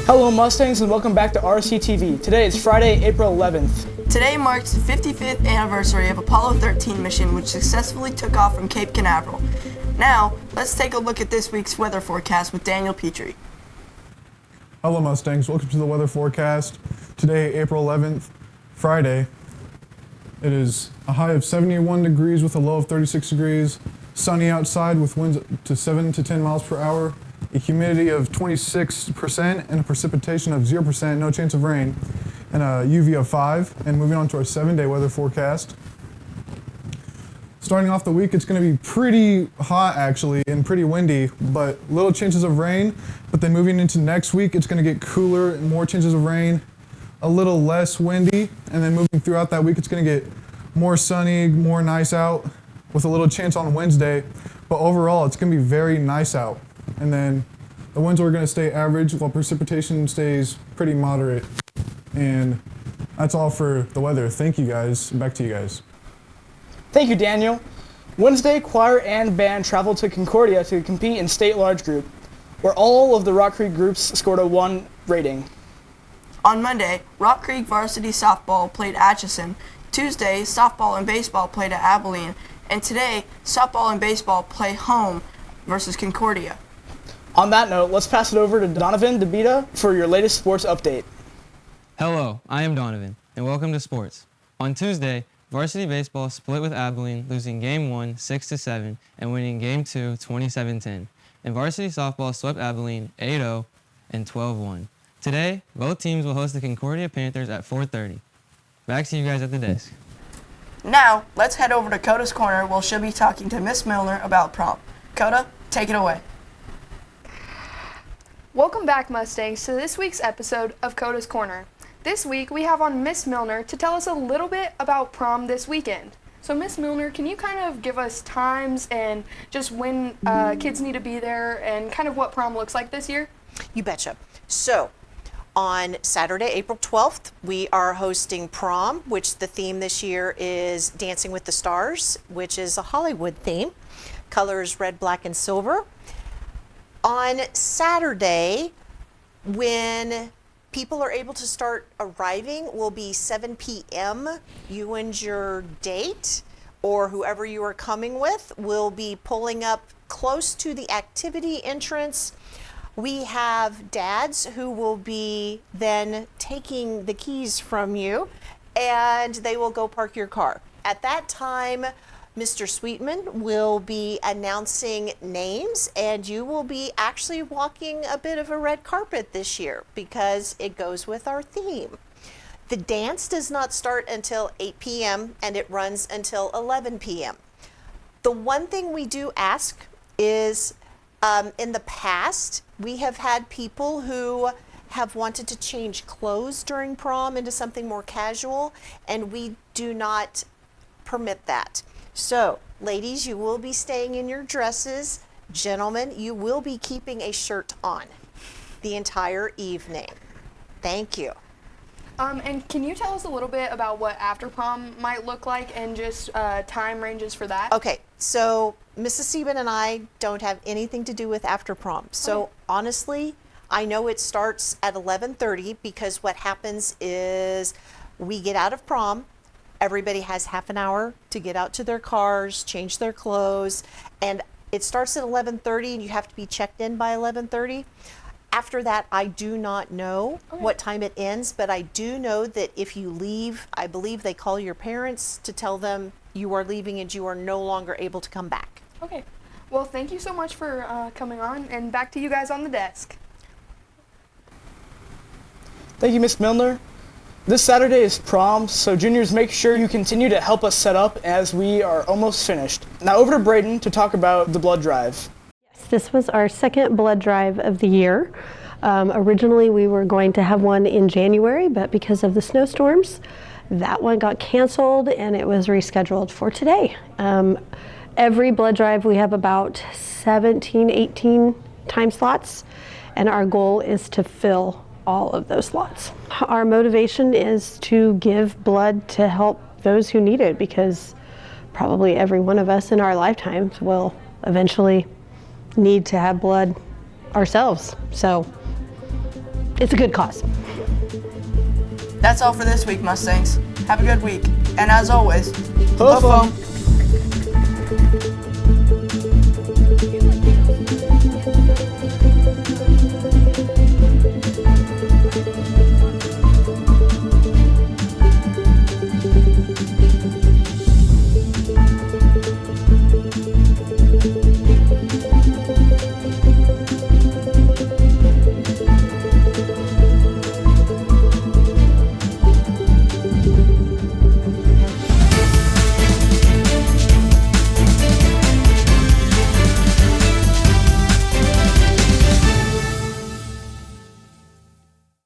Hello Mustangs and welcome back to RCTV. Today is Friday, April 11th. Today marks the 55th anniversary of Apollo 13 mission, which successfully took off from Cape Canaveral. Now, let's take a look at this week's weather forecast with Daniel Petri. Hello Mustangs, welcome to the weather forecast. Today, April 11th, Friday. It is a high of 71 degrees with a low of 36 degrees. Sunny outside with winds to 7 to 10 miles per hour. A humidity of 26% and a precipitation of 0%, no chance of rain, and a UV of 5. And moving on to our 7-day weather forecast. Starting off the week, it's going to be pretty hot actually and pretty windy, but little chances of rain. But then moving into next week, it's going to get cooler and more chances of rain, a little less windy. And then moving throughout that week, it's going to get more sunny, more nice out with a little chance on Wednesday. But overall, it's going to be very nice out. And then the winds are going to stay average while precipitation stays pretty moderate. And that's all for the weather. Thank you guys. Back to you guys. Thank you, Daniel. Wednesday, choir and band traveled to Concordia to compete in state large group, where all of the Rock Creek groups scored a 1 rating. On Monday, Rock Creek varsity softball played Atchison. Tuesday, softball and baseball played at Abilene. And today, softball and baseball play home versus Concordia. On that note, let's pass it over to Donavan Debita for your latest sports update. Hello, I am Donovan, and welcome to sports. On Tuesday, varsity baseball split with Abilene, losing Game 1 6-7 and winning Game 2 27-10. And varsity softball swept Abilene 8-0 and 12-1. Today, both teams will host the Concordia Panthers at 4:30. Back to you guys at the desk. Now, let's head over to Coda's Corner, where she'll be talking to Miss Milner about prom. Coda, take it away. Welcome back, Mustangs, to this week's episode of Coda's Corner. This week, we have on Miss Milner to tell us a little bit about prom this weekend. So, Miss Milner, can you kind of give us times and just when kids need to be there and kind of what prom looks like this year? You betcha. So, on Saturday, April 12th, we are hosting prom, which the theme this year is Dancing with the Stars, which is a Hollywood theme. Colors red, black, and silver. On Saturday, when people are able to start arriving, will be 7 p.m. You and your date or whoever you are coming with will be pulling up close to the activity entrance. We have dads who will be then taking the keys from you and they will go park your car. At that time, Mr. Sweetman will be announcing names, and you will be actually walking a bit of a red carpet this year because it goes with our theme. The dance does not start until 8 p.m. and it runs until 11 p.m. The one thing we do ask is, in the past, we have had people who have wanted to change clothes during prom into something more casual, and we do not permit that. So, ladies, you will be staying in your dresses. Gentlemen, you will be keeping a shirt on the entire evening. Thank you. And can you tell us a little bit about what after prom might look like and just time ranges for that? Okay, so Mrs. Sieben and I don't have anything to do with after prom. So honestly, I know it starts at 11:30 because what happens is we get out of prom. Everybody has half an hour to get out to their cars, change their clothes, and it starts at 11:30 and you have to be checked in by 11:30. After that, I do not know what time it ends, but I do know that if you leave, I believe they call your parents to tell them you are leaving and you are no longer able to come back. Okay. Well, thank you so much for coming on, and back to you guys on the desk. Thank you, Miss Milner. This Saturday is prom, so juniors, make sure you continue to help us set up as we are almost finished. Now over to Braden to talk about the blood drive. Yes, this was our second blood drive of the year. Originally we were going to have one in January, but because of the snowstorms, that one got canceled and it was rescheduled for today. Every blood drive we have about 17, 18 time slots, and our goal is to fill all of those slots. Our motivation is to give blood to help those who need it, because probably every one of us in our lifetimes will eventually need to have blood ourselves. So it's a good cause. That's all for this week, Mustangs. Have a good week. And as always, Hoof 'em. hoof 'em.